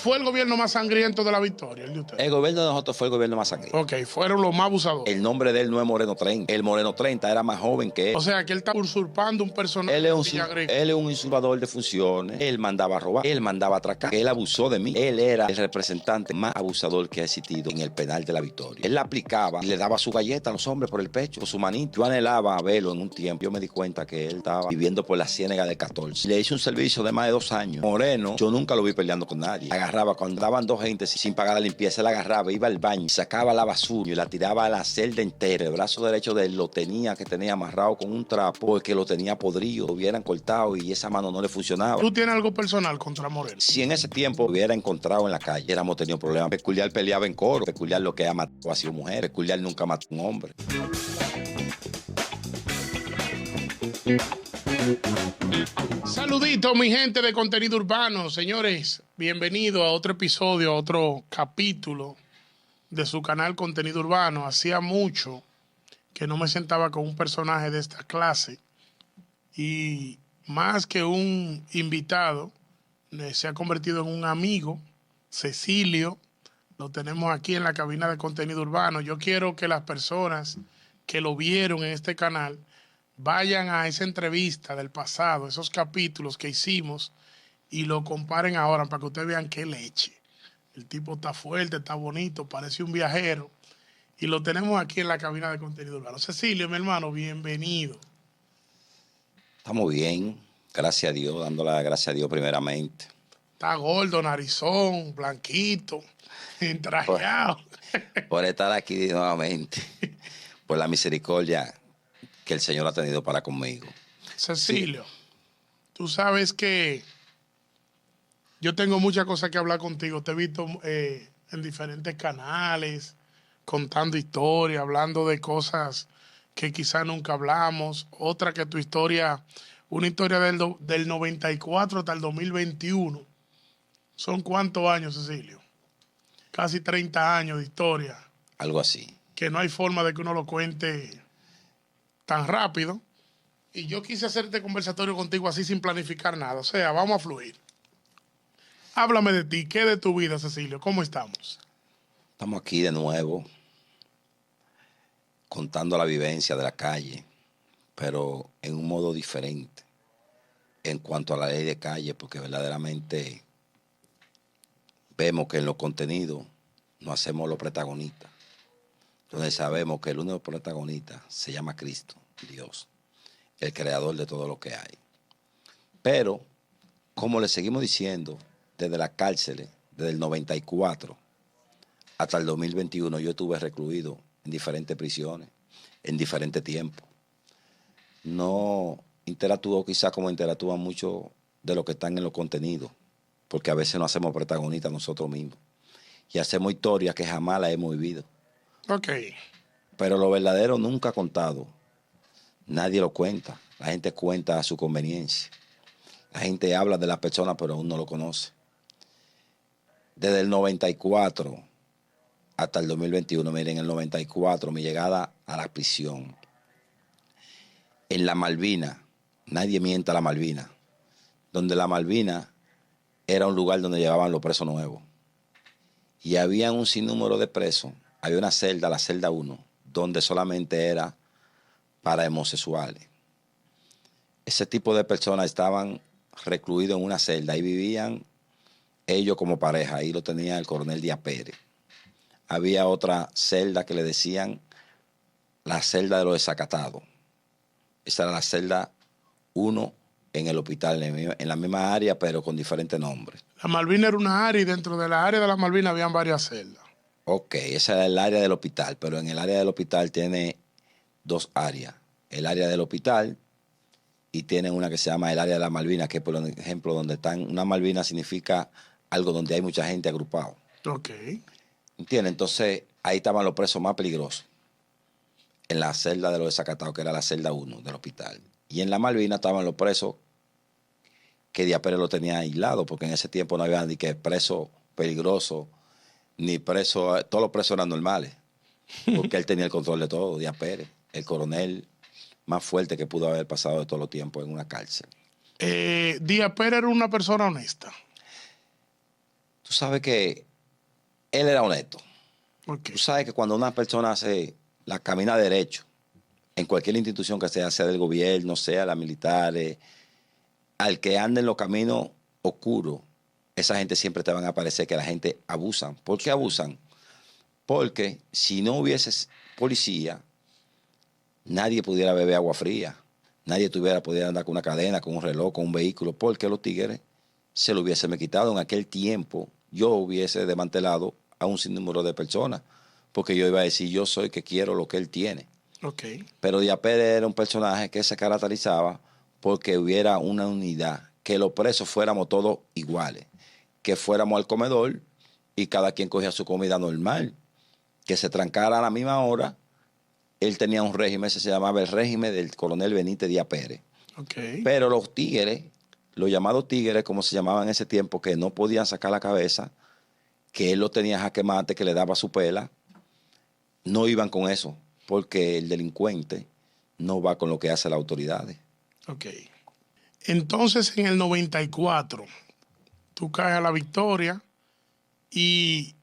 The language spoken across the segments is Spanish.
¿Fue el gobierno más sangriento de la victoria, el de ustedes? El gobierno de nosotros fue el gobierno más sangriento. Ok, fueron los más abusadores. El nombre de él no es Moreno 30. El Moreno 30 era más joven que él. O sea, que él está usurpando un personaje Él de es Villagrán. un usurpador de funciones. Él mandaba a robar. Él mandaba a atracar. Él abusó de mí. Él era el representante más abusador que ha existido en el penal de la Victoria. Él la aplicaba y le daba su galleta a los hombres por el pecho, por su manito. Yo anhelaba verlo en un tiempo. Yo me di cuenta que él estaba viviendo por la ciénaga de 14. Le hice un servicio de más de 2 años. Moreno, yo nunca lo vi peleando con nadie. Agarraba, cuando daban 2 gentes sin pagar la limpieza, él agarraba, iba al baño, sacaba la basura y la tiraba a la celda entera. El brazo derecho de él lo tenía amarrado con un trapo porque lo tenía podrido, lo hubieran cortado y esa mano no le funcionaba. ¿Tú tienes algo personal contra Moreno? Si en ese tiempo hubiera encontrado en la calle, hubiéramos tenido problemas. Peculiar peleaba en coro. Peculiar lo que ha matado ha sido mujer. Peculiar nunca mató a un hombre. Saludito, mi gente de Contenido Urbano. Señores, bienvenido a otro episodio, a otro capítulo de su canal Contenido Urbano. Hacía mucho que no me sentaba con un personaje de esta clase y más que un invitado, se ha convertido en un amigo. Cecilio, lo tenemos aquí en la cabina de Contenido Urbano. Yo quiero que las personas que lo vieron en este canal vayan a esa entrevista del pasado, esos capítulos que hicimos, y lo comparen ahora para que ustedes vean qué leche. El tipo está fuerte, está bonito, parece un viajero. Y lo tenemos aquí en la cabina de Contenido Urbano. Cecilio, mi hermano, bienvenido. Estamos bien, gracias a Dios, dándole las gracias a Dios primeramente. Está gordo, narizón, blanquito, entrajeado. Por estar aquí nuevamente, por la misericordia que el Señor ha tenido para conmigo. Cecilio, sí. Tú sabes que yo tengo muchas cosas que hablar contigo. Te he visto en diferentes canales, contando historias, hablando de cosas que quizás nunca hablamos. Otra que tu historia, una historia del 94 hasta el 2021. ¿Son cuántos años, Cecilio? Casi 30 años de historia. Algo así. Que no hay forma de que uno lo cuente tan rápido. Y yo quise hacer este conversatorio contigo así sin planificar nada. O sea, vamos a fluir. Háblame de ti. ¿Qué de tu vida, Cecilio? ¿Cómo estamos? Estamos aquí de nuevo, contando la vivencia de la calle, pero en un modo diferente en cuanto a la ley de calle, porque verdaderamente vemos que en los contenidos no hacemos los protagonistas. Entonces sabemos que el único protagonista se llama Cristo, Dios, el creador de todo lo que hay. Pero, como le seguimos diciendo, desde las cárceles, desde el 94 hasta el 2021, yo estuve recluido en diferentes prisiones, en diferentes tiempos. No interactúo quizás como interactúan muchos de los que están en los contenidos, porque a veces no hacemos protagonistas nosotros mismos. Y hacemos historias que jamás las hemos vivido. Ok. Pero lo verdadero nunca contado. Nadie lo cuenta. La gente cuenta a su conveniencia. La gente habla de la persona, pero aún no lo conoce. Desde el 94 hasta el 2021, miren, en el 94, mi llegada a la prisión. En la Malvina, nadie mienta a la Malvina, donde la Malvina era un lugar donde llevaban los presos nuevos. Y había un sinnúmero de presos. Había una celda, la celda 1, donde solamente era para homosexuales. Ese tipo de personas estaban recluidos en una celda y vivían ellos como pareja. Ahí lo tenía el coronel Díaz Pérez. Había otra celda que le decían la celda de los desacatados. Esa era la celda 1 en el hospital, en la misma área, pero con diferentes nombres. La Malvina era una área y dentro de la área de la Malvina habían varias celdas. Ok, esa era el área del hospital, pero en el área del hospital tiene 2 áreas. El área del hospital y tiene una que se llama el área de la Malvina, que por ejemplo donde están, una Malvina significa algo donde hay mucha gente agrupada. Ok. ¿Entiendes? Entonces ahí estaban los presos más peligrosos. En la celda de los desacatados, que era la celda 1 del hospital. Y en la Malvina estaban los presos que Díaz Pérez lo tenía aislado, porque en ese tiempo no había ni que preso peligroso, ni preso, todos los presos eran normales, porque él tenía el control de todo, Díaz Pérez, el coronel más fuerte que pudo haber pasado de todos los tiempos en una cárcel. Díaz Pérez era una persona honesta. Tú sabes que él era honesto. Ok. Tú sabes que cuando una persona la camina derecho, en cualquier institución que sea del gobierno, sea la militares, al que ande en los caminos oscuros, esa gente siempre te van a parecer que la gente abusan. ¿Por qué abusan? Porque si no hubiese policía, nadie pudiera beber agua fría. Nadie pudiera andar con una cadena, con un reloj, con un vehículo, porque los tigres se lo hubiesen quitado. En aquel tiempo yo hubiese desmantelado a un sinnúmero de personas, porque yo iba a decir, yo soy que quiero lo que él tiene. Ok. Pero Díaz Pérez era un personaje que se caracterizaba porque hubiera una unidad, que los presos fuéramos todos iguales, que fuéramos al comedor y cada quien cogía su comida normal, que se trancara a la misma hora. Él tenía un régimen, se llamaba el régimen del coronel Benítez Díaz Pérez. Ok. Pero los tigres, los llamados tigres, como se llamaban en ese tiempo, que no podían sacar la cabeza, que él lo tenía jaque mate, que le daba su pela, no iban con eso, porque el delincuente no va con lo que hace las autoridades. Ok. Entonces, en el 94, tú caes a la victoria y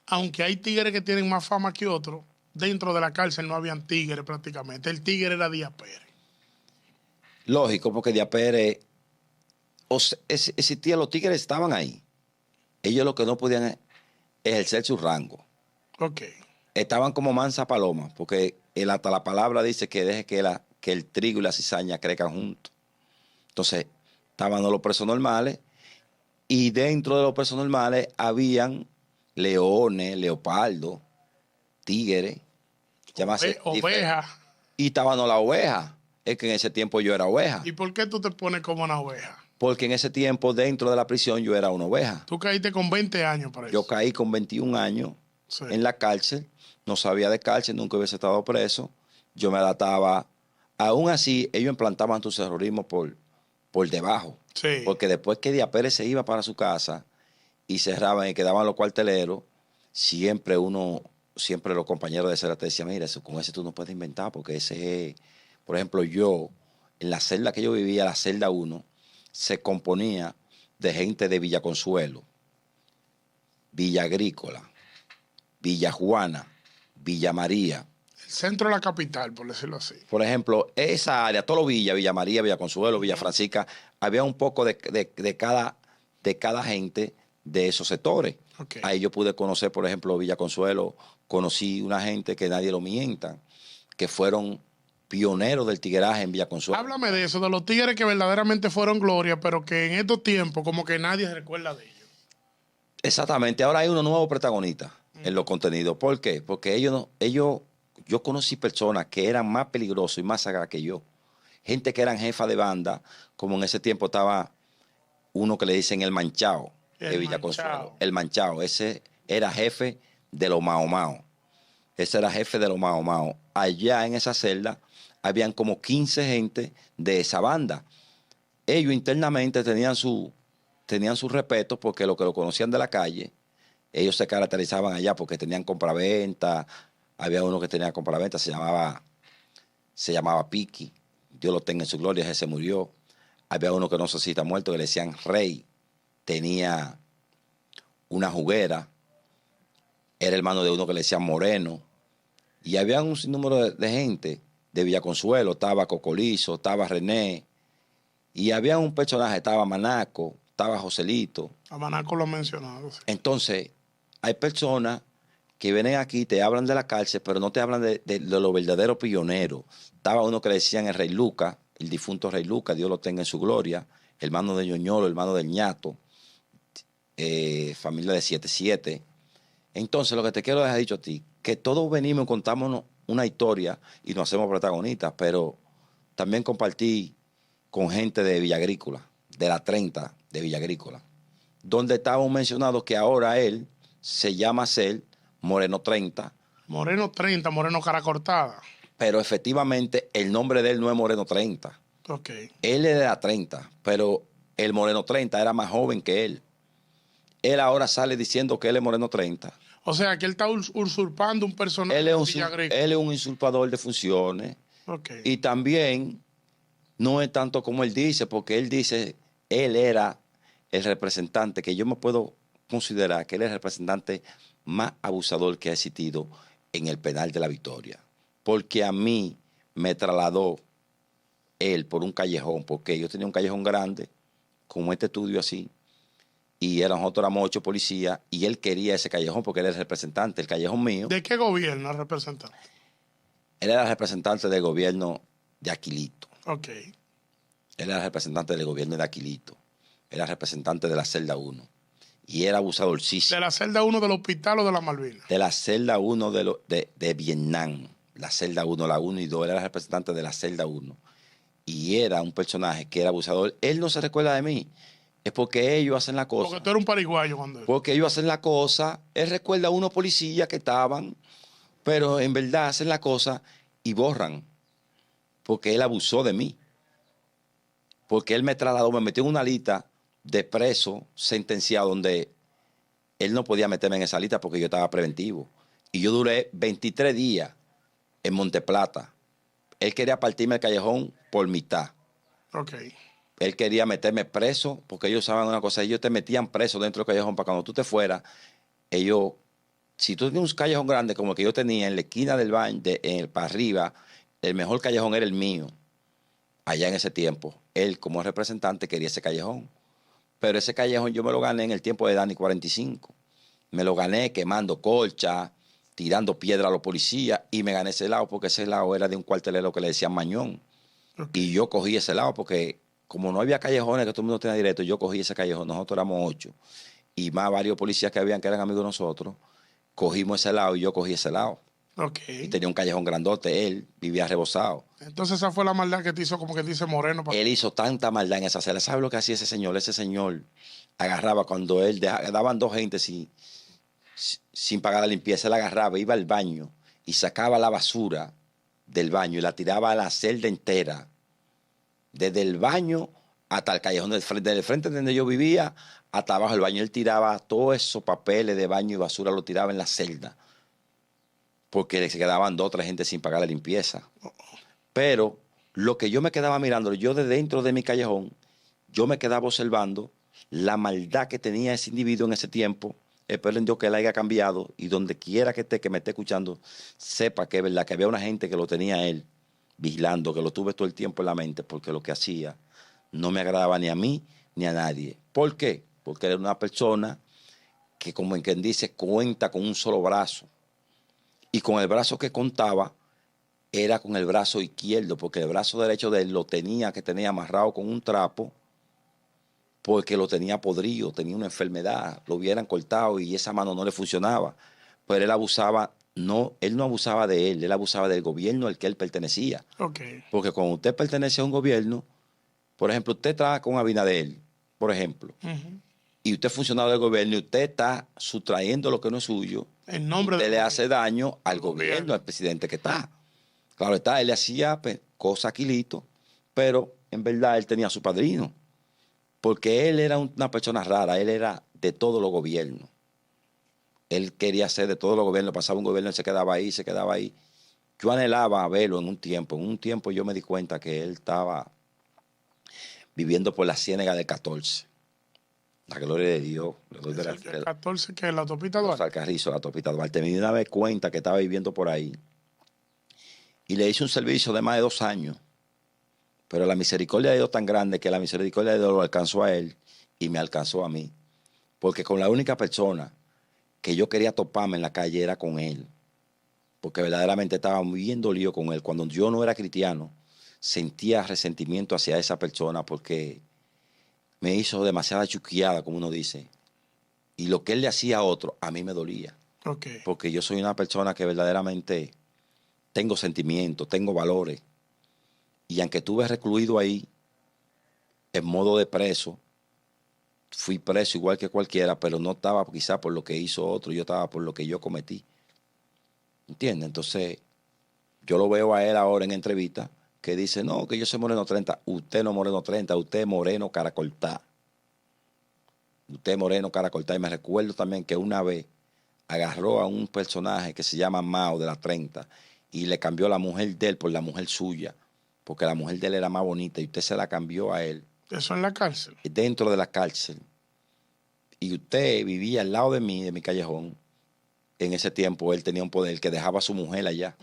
aunque hay tigres que tienen más fama que otros, dentro de la cárcel no habían tigres prácticamente. El tigre era Díaz Pérez. Lógico, porque Díaz Pérez, existía, los tigres estaban ahí. Ellos lo que no podían ejercer su rango. Ok. Estaban como mansa paloma, porque hasta la palabra dice que deje que el trigo y la cizaña crezcan juntos. Entonces, estaban los presos normales y dentro de los presos normales habían leones, leopardos, tigres, Oveja. y estaban las ovejas. Es que en ese tiempo yo era oveja, ¿Y por qué tú te pones como una oveja? porque en ese tiempo dentro de la prisión yo era una oveja. Tú caíste con 20 años para Yo eso. caí con 21 años Sí. en la cárcel, no sabía de cárcel, nunca hubiese estado preso. Yo me adaptaba. Aún así, ellos implantaban tu terrorismo por debajo. Sí. Porque después que Díaz Pérez se iba para su casa y cerraban y quedaban los cuarteleros, siempre los compañeros de celda te decían, mira, eso, con ese tú no puedes inventar, porque ese es, por ejemplo, yo, en la celda que yo vivía, la celda 1, se componía de gente de Villa Consuelo, Villa Agrícola, Villa Juana, Villa María. El centro de la capital, por decirlo así. Por ejemplo, esa área, todos los villas, Villa María, Villa Consuelo, Villa Francisca, había un poco de cada gente de esos sectores. Okay. Ahí yo pude conocer, por ejemplo, Villa Consuelo, conocí una gente que nadie lo mienta, que fueron pioneros del tigueraje en Villa Consuelo. Háblame de eso, de los tigres que verdaderamente fueron gloria, pero que en estos tiempos como que nadie recuerda de ellos. Exactamente, ahora hay unos nuevos protagonistas en los contenidos. ¿Por qué? Porque yo conocí personas que eran más peligrosos y más sagradas que yo. Gente que eran jefas de banda, como en ese tiempo estaba uno que le dicen el Manchao, de Villa Consuelo. El Manchao, ese era jefe de los Mao Mao. Ese era jefe de los Mao Mao. Allá en esa celda habían como 15 gente de esa banda. Ellos internamente tenían su respeto porque lo que lo conocían de la calle, ellos se caracterizaban allá porque tenían compraventa. Había uno que tenía compraventa, se llamaba Piki. Dios lo tenga en su gloria, ese se murió. Había uno que no sé si está muerto, que le decían Rey. Tenía una juguera. Era hermano de uno que le decían Moreno. Y había un sinnúmero de gente de Villa Consuelo. Estaba Cocolizo, estaba René. Y había un personaje, estaba Manaco, estaba Joselito. A Manaco lo ha mencionado. Sí. Entonces, hay personas que vienen aquí, te hablan de la cárcel, pero no te hablan de los verdaderos pioneros. Estaba uno que le decían el Rey Lucas, el difunto Rey Lucas, Dios lo tenga en su gloria, hermano de Ñoñolo, hermano del Ñato, familia de 7-7. Entonces, lo que te quiero dejar dicho a ti, que todos venimos y contamos una historia y nos hacemos protagonistas, pero también compartí con gente de Villa Agrícola, de la 30 de Villa Agrícola, donde estábamos mencionados que ahora él se llama Cel Moreno 30. Moreno 30, Moreno cara cortada. Pero efectivamente el nombre de él no es Moreno 30. Okay. Él era 30, pero el Moreno 30 era más joven que él. Él ahora sale diciendo que él es Moreno 30. O sea, que él está usurpando un personaje Él de Villa Agrícola. Él es un usurpador de funciones. Okay. Y también no es tanto como él dice, porque él dice, él era el representante, que yo me puedo considerar que él es el representante más abusador que ha existido en el penal de La Victoria. Porque a mí me trasladó él por un callejón, porque yo tenía un callejón grande, como este estudio así, y nosotros éramos 8 policías, y él quería ese callejón porque él era el representante. El callejón mío, ¿De qué gobierno representa? él era el representante del gobierno de Aquilito. Ok. Él era el representante del gobierno de Aquilito. Era representante de la celda 1. Y era abusadorcísimo. ¿De la celda 1 del hospital o de la Malvinas? De la celda 1 de Vietnam. La celda 1, la 1 y 2. Él era el representante de la celda 1. Y era un personaje que era abusador. Él no se recuerda de mí. Es porque ellos hacen la cosa. Porque tú eres un pariguayo cuando... Porque ellos hacen la cosa. Él recuerda a unos policías que estaban, pero en verdad hacen la cosa y borran. Porque él abusó de mí. Porque él me trasladó, me metió en una lista de preso sentenciado donde él no podía meterme en esa lista porque yo estaba preventivo. Y yo duré 23 días en Monteplata. Él quería partirme el callejón por mitad. Ok. Él quería meterme preso porque ellos saben una cosa, ellos te metían preso dentro del callejón para cuando tú te fueras, ellos, si tú tienes un callejón grande como el que yo tenía en la esquina del baño, para arriba, el mejor callejón era el mío, allá en ese tiempo. Él como representante quería ese callejón. Pero ese callejón yo me lo gané en el tiempo de Dani 45. Me lo gané quemando colcha, tirando piedra a los policías y me gané ese lado porque ese lado era de un cuartelero que le decían Mañón. Okay. Y yo cogí ese lado porque como no había callejones que todo el mundo tenía directo, yo cogí ese callejón. Nosotros éramos 8 y más varios policías que habían que eran amigos de nosotros. Cogimos ese lado y yo cogí ese lado. Okay. Y tenía un callejón grandote, él vivía rebosado. Entonces esa fue la maldad que te hizo, como que dice Moreno. Él hizo tanta maldad en esa celda. ¿Sabe lo que hacía ese señor? Ese señor agarraba cuando él daban 2 gentes sin pagar la limpieza, él agarraba, iba al baño y sacaba la basura del baño y la tiraba a la celda entera. Desde el baño hasta el callejón del frente donde yo vivía hasta abajo del baño. Él tiraba todos esos papeles de baño y basura, lo tiraba en la celda. Porque se quedaban 2 o 3 gente sin pagar la limpieza. Pero lo que yo me quedaba mirando, yo de dentro de mi callejón, yo me quedaba observando la maldad que tenía ese individuo en ese tiempo. Espero en Dios que él haya cambiado y donde quiera que esté, que me esté escuchando, sepa que es verdad, que había una gente que lo tenía él vigilando, que lo tuve todo el tiempo en la mente, porque lo que hacía no me agradaba ni a mí ni a nadie. ¿Por qué? Porque era una persona que, como en quien dice, cuenta con un solo brazo. Y con el brazo que contaba era con el brazo izquierdo, porque el brazo derecho de él lo tenía que tener amarrado con un trapo, porque lo tenía podrido, tenía una enfermedad, lo hubieran cortado y esa mano no le funcionaba. Pero él abusaba, él no abusaba de él abusaba del gobierno al que él pertenecía. Okay. Porque cuando usted pertenece a un gobierno, por ejemplo, usted trabaja con Abinader, por ejemplo, y usted es funcionario del gobierno y usted está sustrayendo lo que no es suyo, en nombre usted le hace daño al gobierno, al presidente que está. Claro está, él le hacía cosas a Aquilito, pero en verdad él tenía a su padrino. Porque él era una persona rara, él era de todos los gobiernos. Él quería ser de todos los gobiernos, pasaba un gobierno, él se quedaba ahí, se quedaba ahí. Yo anhelaba verlo en un tiempo. En un tiempo yo me di cuenta que él estaba viviendo por la Ciénaga del 14. La gloria de Dios. ¿El 14 que la autopista Duarte? Alcarrizo, la autopista Duarte. Me di una vez cuenta que estaba viviendo por ahí. Y le hice un servicio de más de 2 años. Pero la misericordia de Dios tan grande que la misericordia de Dios lo alcanzó a él y me alcanzó a mí. Porque con la única persona que yo quería toparme en la calle era con él. Porque verdaderamente estaba muy bien dolido con él. Cuando yo no era cristiano, sentía resentimiento hacia esa persona porque me hizo demasiada chuqueada, como uno dice. Y lo que él le hacía a otro, a mí me dolía. Okay. Porque yo soy una persona que verdaderamente tengo sentimientos, tengo valores. Y aunque estuve recluido ahí, en modo de preso, fui preso igual que cualquiera, pero no estaba quizá por lo que hizo otro, yo estaba por lo que yo cometí. ¿Entiendes? Entonces, yo lo veo a él ahora en entrevista, que dice, no, que yo soy moreno 30. Usted no moreno 30, usted es moreno cara cortada. Usted es moreno cara cortada. Y me recuerdo también que una vez agarró a un personaje que se llama Mao de la 30 y le cambió la mujer de él por la mujer suya. Porque la mujer de él era más bonita y usted se la cambió a él. ¿Eso en la cárcel? Dentro de la cárcel. y usted vivía al lado de mi callejón, en ese tiempo él tenía un poder que dejaba a su mujer allá.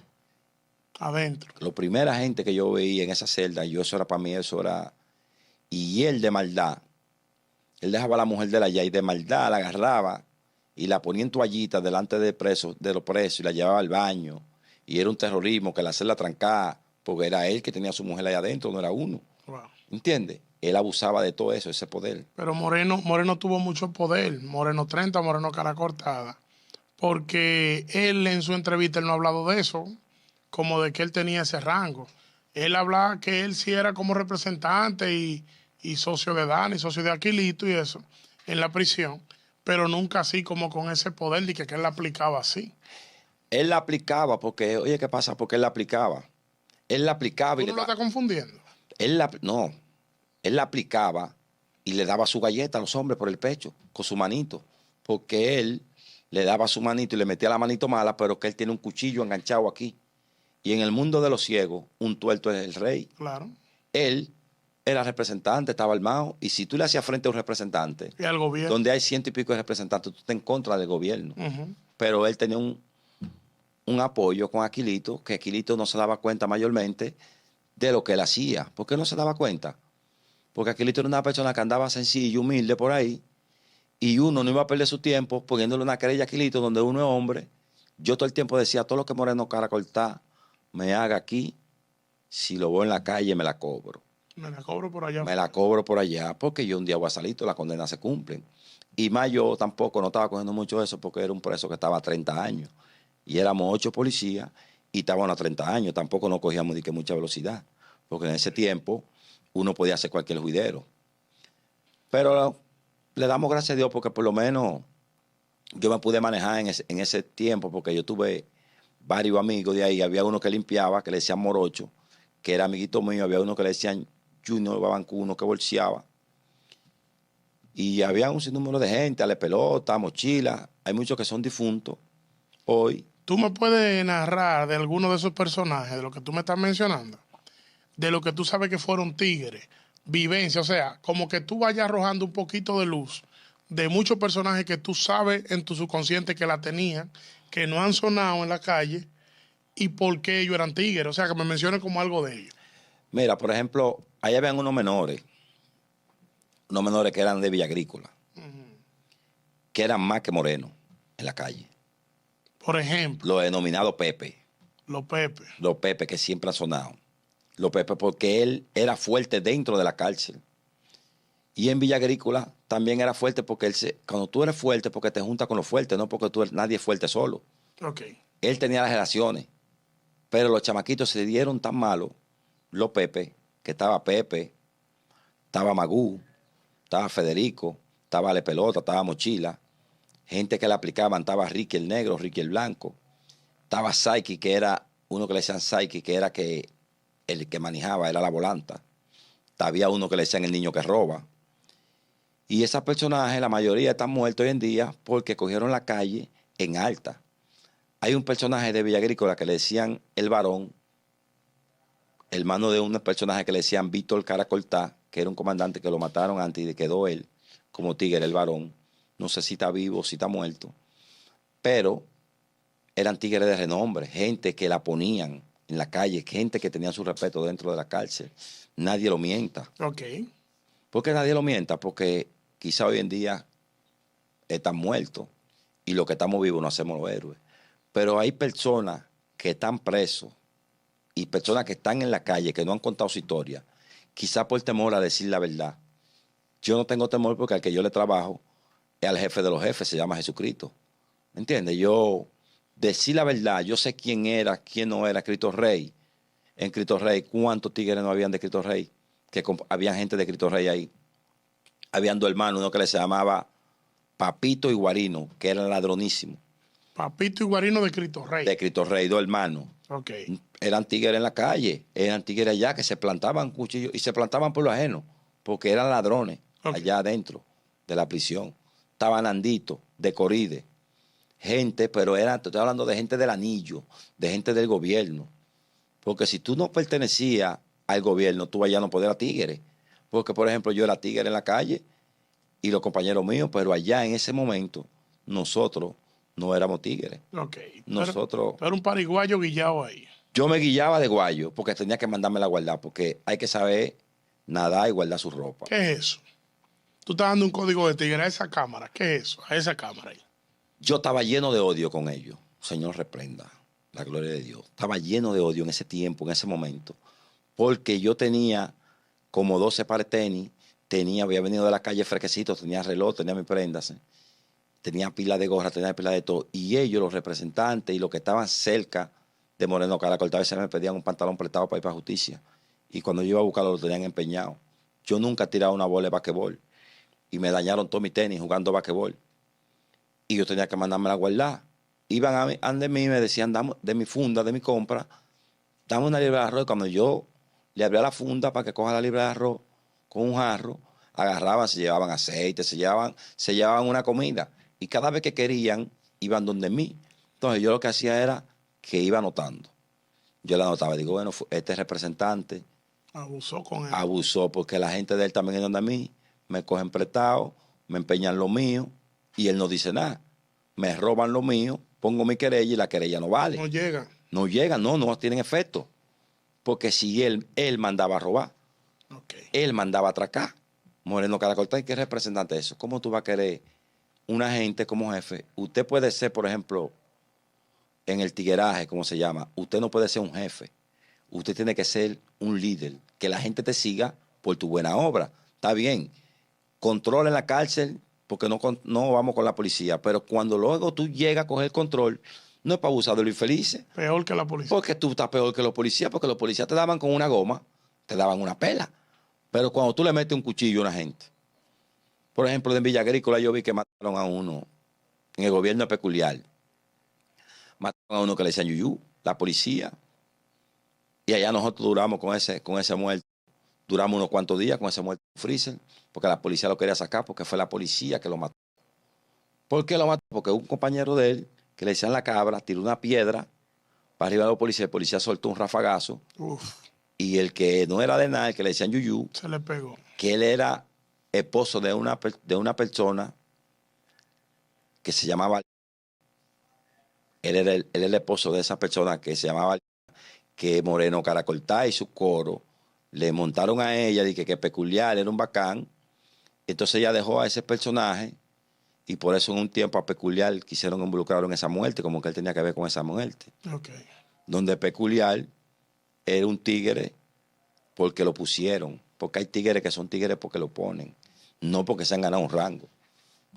Adentro. La primera gente que yo veía en esa celda, yo eso era para mí, eso era... Y él de maldad, él dejaba a la mujer de allá y de maldad la agarraba y la ponía en toallitas delante de los presos y la llevaba al baño. Y era un terrorismo que la celda trancaba, porque era él que tenía a su mujer allá adentro, no era uno. Wow. ¿Entiendes? Él abusaba de todo eso, ese poder. Pero Moreno tuvo mucho poder. Moreno 30, Moreno cara cortada. Porque él en su entrevista él no ha hablado de eso, como de que él tenía ese rango. Él hablaba que él sí era como representante y socio de Dani, socio de Aquilito y eso, en la prisión, pero nunca así como con ese poder de que él la aplicaba así. Él la aplicaba porque, oye, ¿qué pasa? Porque él la aplicaba. Él la aplicaba y ¿Tú no lo estás confundiendo? no, él la aplicaba y le daba su galleta a los hombres por el pecho, con su manito, porque él le daba su manito y le metía la manito mala, pero que él tiene un cuchillo enganchado aquí. Y en el mundo de los ciegos, un tuerto es el rey. Claro. Él era representante, estaba armado, y si tú le hacías frente a un representante, Y al gobierno. donde hay 100 y pico de representantes, tú estás en contra del gobierno. Pero él tenía un apoyo con Aquilito, que Aquilito no se daba cuenta mayormente de lo que él hacía. ¿Por qué no se daba cuenta? Porque Aquilito era una persona que andaba sencillo, humilde por ahí, y uno no iba a perder su tiempo poniéndole una querella a Aquilito donde uno es hombre. Yo todo el tiempo decía, todo lo que Moreno cara cortar me haga aquí, si lo veo en la calle me la cobro. Me la cobro por allá. Me la cobro por allá, porque yo un día voy a salir, todas las condenas se cumplen. Y más yo tampoco no estaba cogiendo mucho eso porque era un preso que estaba a 30 años. Y éramos 8 policías y estaban a 30 años. Tampoco no cogíamos ni que mucha velocidad, porque en ese tiempo uno podía hacer cualquier juidero. Pero le damos gracias a Dios porque por lo menos yo me pude manejar en ese tiempo, porque yo tuve varios amigos de ahí. Había uno que limpiaba, que le decían Morocho, que era amiguito mío. Había uno que le decían Junior Babancuno, que bolseaba. Y había un sinnúmero de gente, ale pelota, mochila. Hay muchos que son difuntos hoy. ¿Tú me puedes narrar de alguno de esos personajes, de lo que tú me estás mencionando? De lo que tú sabes que fueron tigres, vivencia, o sea, como que tú vayas arrojando un poquito de luz de muchos personajes que tú sabes en tu subconsciente que la tenían, que no han sonado en la calle y por qué ellos eran tigres. O sea, que me menciones como algo de ellos. Mira, por ejemplo, ahí habían unos menores que eran de Villa Agrícola, que eran más que morenos en la calle. Por ejemplo, Los denominados Pepe. los Pepe. Los Pepe que siempre han sonado. Los Pepe porque él era fuerte dentro de la cárcel. Y en Villa Agrícola también era fuerte porque cuando tú eres fuerte, porque te juntas con los fuertes, no porque nadie es fuerte solo. Ok. Él tenía las relaciones, pero los chamaquitos se dieron tan malos, los Pepe, que estaba Pepe, estaba Magú, estaba Federico, estaba Ale Pelota, estaba Mochila, gente que le aplicaban, estaba Ricky el Negro, Ricky el Blanco, estaba Saiki, que era uno que le decían Saiki, que era el que manejaba, era la volanta. Había uno que le decían el niño que roba. Y esos personajes, la mayoría están muertos hoy en día porque cogieron la calle en alta. Hay un personaje de Villa Agrícola que le decían el varón, hermano de un personaje que le decían Víctor Caracoltá, que era un comandante que lo mataron antes y quedó él como tigre, el varón. No sé si está vivo o si está muerto, pero eran tigres de renombre, gente que la ponían en la calle, gente que tenía su respeto dentro de la cárcel. Nadie lo mienta. Ok. ¿Por qué nadie lo mienta? Porque quizá hoy en día están muertos y los que estamos vivos no hacemos los héroes. Pero hay personas que están presos y personas que están en la calle que no han contado su historia, quizá por temor a decir la verdad. Yo no tengo temor porque al que yo le trabajo es al jefe de los jefes, se llama Jesucristo. ¿Me entiendes? Yo decir la verdad, yo sé quién era, quién no era Cristo Rey. En Cristo Rey, ¿cuántos tigres no habían de Cristo Rey? Que había gente de Cristo Rey ahí. Habían 2 hermanos, uno que se llamaba Papito y Guarino, que eran ladronísimos. Papito y Guarino de Cristo Rey. De Cristo Rey, 2 hermanos. Ok. Eran tigres en la calle, eran tigres allá que se plantaban cuchillos y se plantaban por lo ajeno, porque eran ladrones allá adentro de la prisión. Estaban Andito, de Coride, gente, pero te estoy hablando de gente del anillo, de gente del gobierno. Porque si tú no pertenecías al gobierno, tú allá no podías tigre. Porque, por ejemplo, yo era tigre en la calle y los compañeros míos, pero allá en ese momento nosotros no éramos tigres. Ok. Nosotros, Pero un pariguayo guillado ahí. yo me guillaba de guayo porque tenía que mandarme la guardar, porque hay que saber nadar y guardar su ropa. ¿Qué es eso? Tú estás dando un código de tigre a esa cámara. ¿Qué es eso? A esa cámara ahí. Yo estaba lleno de odio con ellos. Señor, reprenda la gloria de Dios. Estaba lleno de odio en ese tiempo, en ese momento, porque yo tenía como 12 pares de tenis, había venido de la calle fresquecito, tenía reloj, tenía mis prendas, tenía pila de gorra, tenía pila de todo. Y ellos, los representantes y los que estaban cerca de Moreno Caracol, a veces me pedían un pantalón prestado para ir para justicia. Y cuando yo iba a buscarlo, lo tenían empeñado. Yo nunca he tirado una bola de basquetbol. Y me dañaron todos mis tenis jugando basquetbol. Y yo tenía que mandarme a guardar. Iban ante mí y me decían, dame de mi funda, de mi compra, dame una libra de arroz. Y cuando yo le abría la funda para que coja la libra de arroz con un jarro, agarraban, se llevaban aceite, se llevaban una comida. Y cada vez que querían, iban donde mí. Entonces yo lo que hacía era que iba anotando. Yo le anotaba, digo, bueno, este representante Abusó con él. abusó porque la gente de él también es donde a mí, me cogen prestado, me empeñan lo mío y él no dice nada. Me roban lo mío, pongo mi querella y la querella no vale. No llega. No llega, no tienen efecto. Porque si él mandaba a robar, Okay. él mandaba a atracar. Moreno Caracol, ¿qué representante es eso? ¿Cómo tú vas a querer una gente como jefe? Usted puede ser, por ejemplo, en el tigueraje, como se llama, usted no puede ser un jefe. Usted tiene que ser un líder, que la gente te siga por tu buena obra. Está bien, control en la cárcel, porque no vamos con la policía, pero cuando luego tú llegas a coger control, no es para abusar de los infelices. Peor que la policía. Porque tú estás peor que los policías, porque los policías te daban con una goma, te daban una pela. Pero cuando tú le metes un cuchillo a una gente, por ejemplo, en Villa Agrícola yo vi que mataron a uno en el gobierno peculiar. Mataron a uno que le decían Yuyú, la policía. Y allá nosotros duramos con ese muerto. Duramos unos cuantos días con ese muerto en freezer, porque la policía lo quería sacar, porque fue la policía que lo mató. ¿Por qué lo mató? Porque un compañero de él, que le decían la cabra, tiró una piedra para arriba de los policías. El policía soltó un rafagazo. Uf, Y el que no era de nada, el que le decían Yuyú, se le pegó. que él era esposo de una persona que se llamaba, él era el esposo de esa persona que se llamaba, que Moreno Caracoltá y su coro le montaron a ella, dije que Peculiar era un bacán. Entonces ella dejó a ese personaje y por eso en un tiempo a Peculiar quisieron involucrarlo en esa muerte, como que él tenía que ver con esa muerte. Okay. Donde Peculiar era un tigre porque lo pusieron. Porque hay tigres que son tigres porque lo ponen. No porque se han ganado un rango.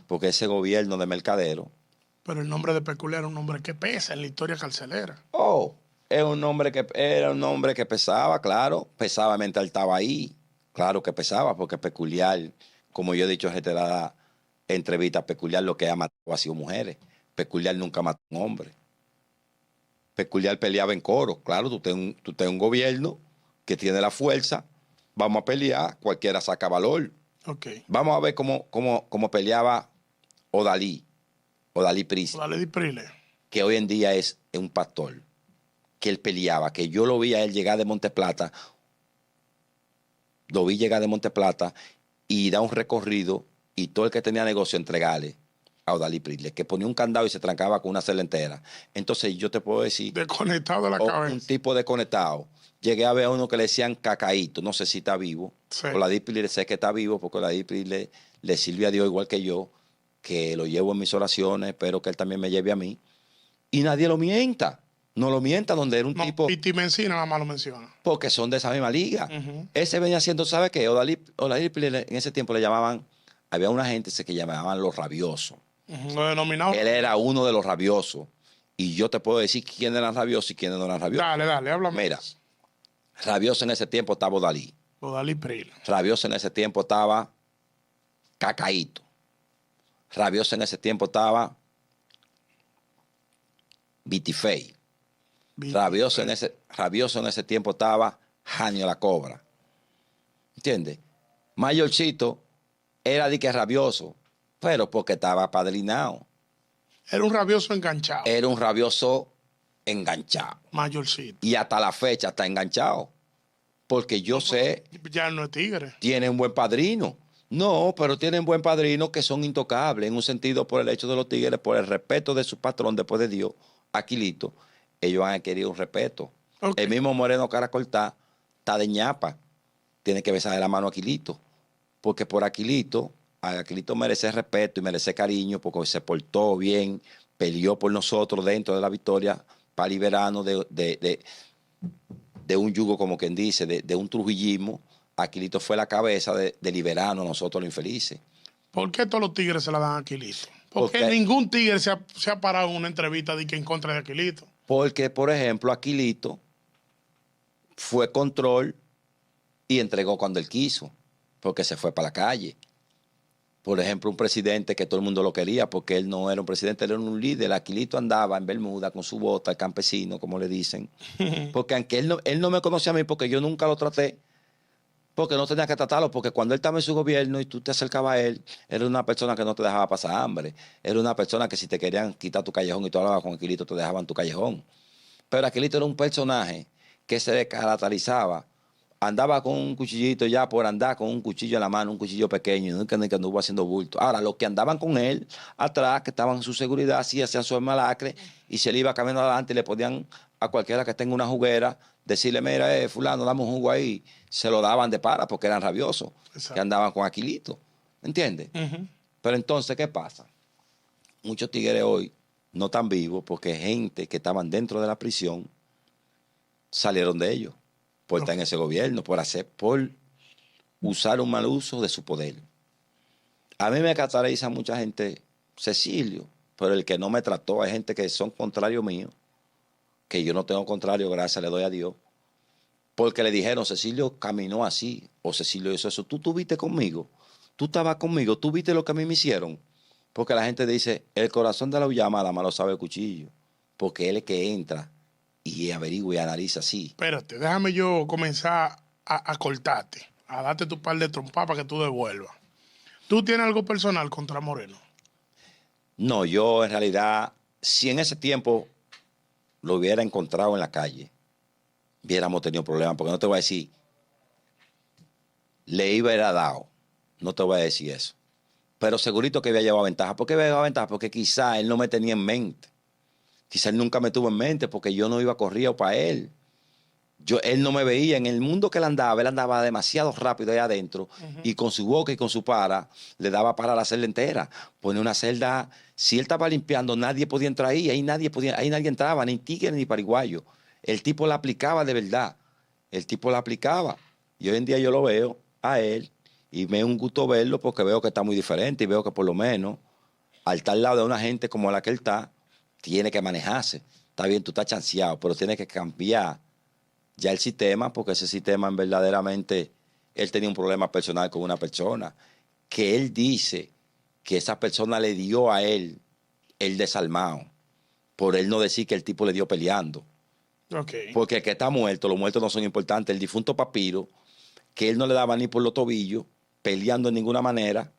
Porque ese gobierno de mercadero. Pero el nombre de Peculiar era un nombre que pesa en la historia carcelera. Oh, era un nombre que pesaba, claro. Pesaba mientras él estaba ahí. Claro que pesaba, porque Peculiar, como yo he dicho en reiteradas entrevistas, Peculiar lo que ha matado ha sido mujeres. Peculiar nunca mató a un hombre. Peculiar peleaba en coro. Claro, tú tienes un gobierno que tiene la fuerza. Vamos a pelear, cualquiera saca valor. Okay. Vamos a ver cómo peleaba Odalí Pris, Dale Prile. que hoy en día es un pastor, que él peleaba, que yo lo vi a él llegar de Monteplata, y da un recorrido, y todo el que tenía negocio entregarle a Odalí Pris, que ponía un candado y se trancaba con una celda entera. Entonces yo te puedo decir, Desconectado de la cabeza. un tipo desconectado. Llegué a ver a uno que le decían Cacaíto, no sé si está vivo. Sí. Odalí Pris sé que está vivo, porque Odalí Pris le sirve a Dios igual que yo, que lo llevo en mis oraciones, espero que él también me lleve a mí. Y nadie lo mienta. No lo mienta donde era un tipo. Piti Mencina nada más lo menciona. Porque son de esa misma liga. Uh-huh. Ese venía siendo, ¿sabe qué? Odalí Pris en ese tiempo le llamaban, había una gente que llamaban los rabiosos. Uh-huh. Lo denominado. Él era uno de los rabiosos. Y yo te puedo decir quién eran rabiosos y quiénes no eran rabiosos. Dale, háblame. Mira, rabioso en ese tiempo estaba Odalí. Odalí Prile. Rabioso en ese tiempo estaba Cacaíto. Rabioso en ese tiempo estaba Vitifei. Rabioso en ese tiempo estaba Janio la Cobra. ¿Entiendes? Mayorcito era de que rabioso, pero porque estaba apadrinado. Era un rabioso enganchado. Era un rabioso enganchado. Mayorcito. Y hasta la fecha está enganchado. Porque yo sé, Ya no es tigre. tiene un buen padrino. No, pero tienen buen padrino que son intocables en un sentido por el hecho de los tigres, por el respeto de su patrón después de Dios, Aquilito. Ellos han adquirido un respeto. Ok. El mismo Moreno Caracoltá está de ñapa. Tiene que besarle la mano a Aquilito. Porque por Aquilito, Aquilito merece respeto y merece cariño porque se portó bien, peleó por nosotros dentro de la victoria para liberarnos de un yugo, como quien dice, de un trujillismo. Aquilito fue la cabeza de liberarnos nosotros los infelices. ¿Por qué todos los tigres se la dan a Aquilito? Porque Porque, ningún tigre se ha parado en una entrevista de que en contra de Aquilito. porque, por ejemplo, Aquilito fue control y entregó cuando él quiso, porque se fue para la calle. Por ejemplo, un presidente que todo el mundo lo quería, porque él no era un presidente, él era un líder. Aquilito andaba en Bermuda con su bota, el campesino, como le dicen. Porque aunque él no me conocía a mí, porque yo nunca lo traté, porque no tenía que tratarlo, porque cuando él estaba en su gobierno y tú te acercabas a él, era una persona que no te dejaba pasar hambre. Era una persona que si te querían quitar tu callejón y tú hablabas con Aquilito, te dejaban tu callejón. Pero Aquilito era un personaje que se caracterizaba. Andaba con un cuchillito ya por andar con un cuchillo en la mano, un cuchillo pequeño, nunca ni que anduvo haciendo bulto. Ahora, los que andaban con él atrás, que estaban en su seguridad, sí hacían su malacre y se le iba caminando adelante y le podían a cualquiera que tenga una juguera decirle, mira, fulano, dame un jugo ahí. Se lo daban de para porque eran rabiosos, que Exacto. andaban con Aquilito. ¿Entiendes? Ujú. Pero entonces, ¿qué pasa? Muchos tigres hoy no están vivos porque gente que estaban dentro de la prisión salieron de ellos por estar en ese gobierno, por usar un mal uso de su poder. A mí me caracteriza mucha gente, Cecilio, pero el que no me trató, hay gente que son contrarios míos, que yo no tengo contrario, gracias le doy a Dios, porque le dijeron, Cecilio caminó así, o Cecilio hizo eso, tú estuviste conmigo, tú estabas conmigo, tú viste lo que a mí me hicieron. Porque la gente dice, el corazón de la Ullama, la mano sabe el cuchillo, porque él es que entra y averigua y analiza así. Espérate, déjame yo comenzar a cortarte, a darte tu par de trompas para que tú devuelvas. ¿Tú tienes algo personal contra Moreno? No, yo en realidad, si en ese tiempo lo hubiera encontrado en la calle, hubiéramos tenido problemas, porque no te voy a decir, le iba a ir a dado, no te voy a decir eso. Pero segurito que había llevado ventaja. ¿Por qué había llevado ventaja? Porque quizá él no me tenía en mente. Quizá él nunca me tuvo en mente porque yo no iba corrido para él. Él no me veía en el mundo que él andaba demasiado rápido ahí adentro y con su boca y con su para le daba para la celda entera. Pone una celda, si él estaba limpiando, nadie podía entrar ahí nadie entraba, ni tigre ni pariguayo. El tipo la aplicaba de verdad, el tipo la aplicaba. Y hoy en día yo lo veo a él y me da un gusto verlo porque veo que está muy diferente y veo que por lo menos al estar al lado de una gente como la que él está, tiene que manejarse. Está bien, tú estás chanceado, pero tiene que cambiar ya el sistema, porque ese sistema verdaderamente, él tenía un problema personal con una persona, que él dice que esa persona le dio a él el desarmado, por él no decir que el tipo le dio peleando. Ok. Porque el que está muerto, los muertos no son importantes. El difunto Papiro, que él no le daba ni por los tobillos, peleando en ninguna manera.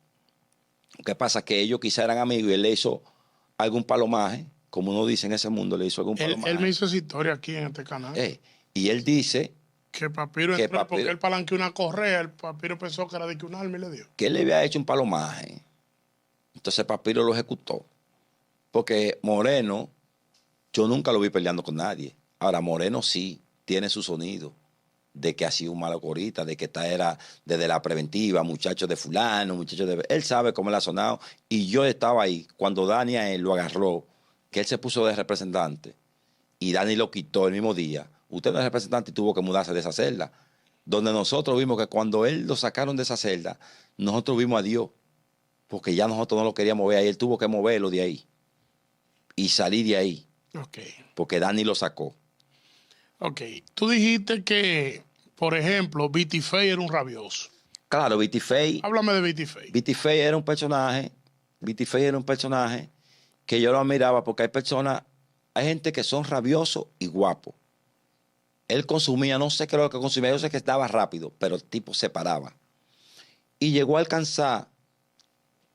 Lo que pasa es que ellos quizá eran amigos y él le hizo algún palomaje, como uno dice en ese mundo, le hizo algún Él me palomaje. hizo esa historia aquí en este canal. Y él dice Que Papiro que entró porque Papiro, él palanqueó una correa. El Papiro pensó que era de que un arma y le dio. que él le había hecho un palomaje. Entonces Papiro lo ejecutó. Porque Moreno, yo nunca lo vi peleando con nadie. Ahora, Moreno sí tiene su sonido de que ha sido un malacorita, de que esta era desde la preventiva, muchachos de fulano, muchachos de... Él sabe cómo él ha sonado. Y yo estaba ahí cuando Dani a él lo agarró, que él se puso de representante y Dani lo quitó el mismo día. Usted no es representante y tuvo que mudarse de esa celda. Donde nosotros vimos que cuando él lo sacaron de esa celda, nosotros vimos a Dios, porque ya nosotros no lo queríamos ver ahí. Él tuvo que moverlo de ahí y salir de ahí, Ok. porque Dani lo sacó. Ok. Tú dijiste que, por ejemplo, Viti Fey era un rabioso. Claro, Viti Fey Háblame de Viti Fey. era un personaje, que yo lo admiraba porque hay gente que son rabiosos y guapos. Él consumía, no sé qué era lo que consumía, yo sé que estaba rápido, pero el tipo se paraba. Y llegó a alcanzar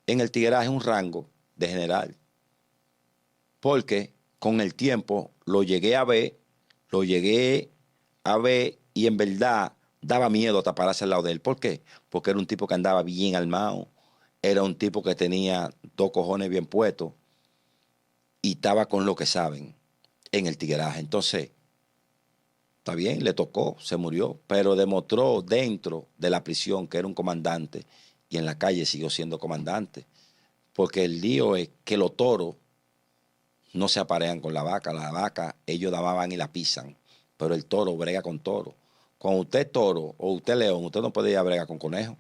en el tigueraje un rango de general. Porque con el tiempo lo llegué a ver y en verdad daba miedo hasta pararse al lado de él. ¿Por qué? Porque era un tipo que andaba bien armado, era un tipo que tenía 2 cojones bien puestos y estaba con lo que saben en el tigueraje. Entonces, está bien, le tocó, se murió, pero demostró dentro de la prisión que era un comandante y en la calle siguió siendo comandante. Porque el lío es que los toros no se aparean con la vaca. La vaca ellos la van y la pisan, pero el toro brega con toro. Cuando usted es toro o usted es león, usted no puede ir a bregar con conejo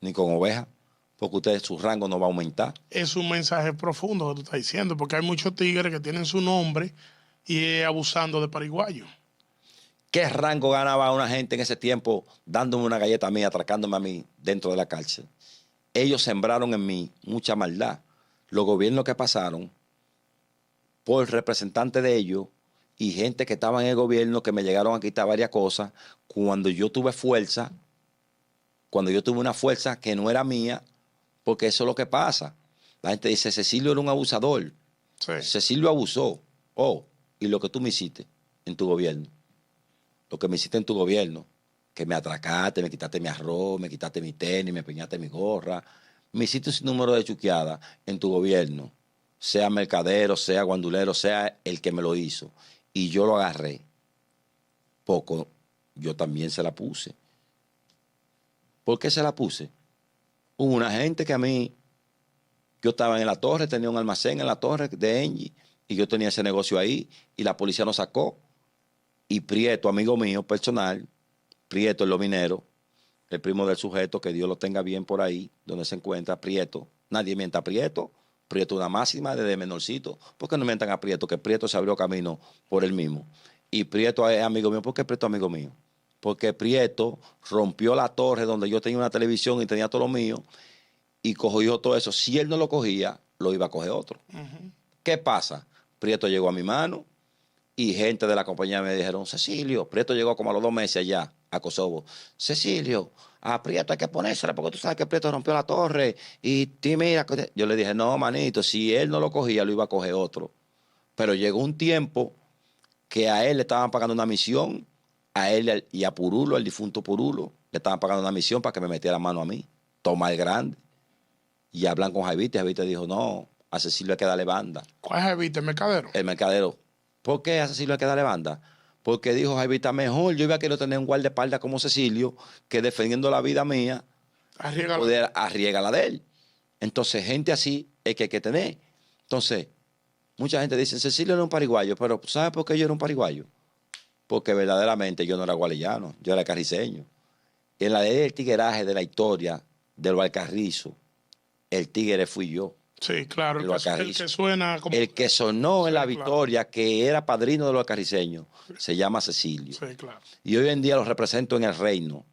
ni con oveja, porque usted su rango no va a aumentar. Es un mensaje profundo que tú estás diciendo, porque hay muchos tigres que tienen su nombre y abusando de pariguayo. ¿Qué rango ganaba una gente en ese tiempo dándome una galleta a mí, atracándome a mí dentro de la cárcel? Ellos sembraron en mí mucha maldad. Los gobiernos que pasaron por representantes de ellos y gente que estaba en el gobierno que me llegaron a quitar varias cosas, cuando yo tuve fuerza, cuando yo tuve una fuerza que no era mía, porque eso es lo que pasa. La gente dice, Cecilio era un abusador. Sí. Cecilio abusó. Oh, y lo que tú me hiciste en tu gobierno. Lo que me hiciste en tu gobierno, que me atracaste, me quitaste mi arroz, me quitaste mi tenis, me empeñaste mi gorra. Me hiciste un sinnúmero de chuqueadas en tu gobierno. Sea mercadero, sea guandulero, sea el que me lo hizo. Y yo lo agarré. Poco, yo también se la puse. ¿Por qué se la puse? Hubo una gente que a mí, yo estaba en la torre, tenía un almacén en la torre de Engie, y yo tenía ese negocio ahí, y la policía nos sacó. Y Prieto, amigo mío personal, Prieto el minero, el primo del sujeto, que Dios lo tenga bien por ahí, donde se encuentra Prieto. Nadie mienta a Prieto. Prieto una máxima desde menorcito. ¿Por qué no mientan a Prieto? Que Prieto se abrió camino por él mismo. Y Prieto es amigo mío. ¿Por qué Prieto es amigo mío? Porque Prieto rompió la torre donde yo tenía una televisión y tenía todo lo mío y cogió todo eso. Si él no lo cogía, lo iba a coger otro. ¿Qué pasa? Prieto llegó a mi mano y gente de la compañía me dijeron, Cecilio, Prieto llegó como a los 2 meses allá a Kosovo. Cecilio, a Prieto hay que ponérsela porque tú sabes que Prieto rompió la torre y mira. Yo le dije, no, manito, si él no lo cogía, lo iba a coger otro. Pero llegó un tiempo que a él le estaban pagando una misión, a él y a Purulo, el difunto Purulo, le estaban pagando una misión para que me metiera mano a mí, Tomás el Grande. Y hablan con Jaivite, Jaivite dijo, no, a Cecilio hay que darle banda. ¿Cuál es Jaivite, el mercadero? El mercadero. ¿Por qué a Cecilio hay que darle banda? Porque dijo Jaivita, mejor yo iba a querer tener un guardaespaldas como Cecilio, que defendiendo la vida mía, poder arriesgar la de él. Entonces, gente así es que hay que tener. Entonces, mucha gente dice, Cecilio era un pariguayo, pero ¿sabes por qué yo era un pariguayo? Porque verdaderamente yo no era gualeyano, yo era carriceño. Y en la ley del tigueraje de la historia del Valcarrizo, el tigre fui yo. Sí, claro, el que suena como... El que sonó sí, en la claro. victoria, que era padrino de los carriceños, se llama Cecilio. Sí, claro. Y hoy en día lo represento en el reino.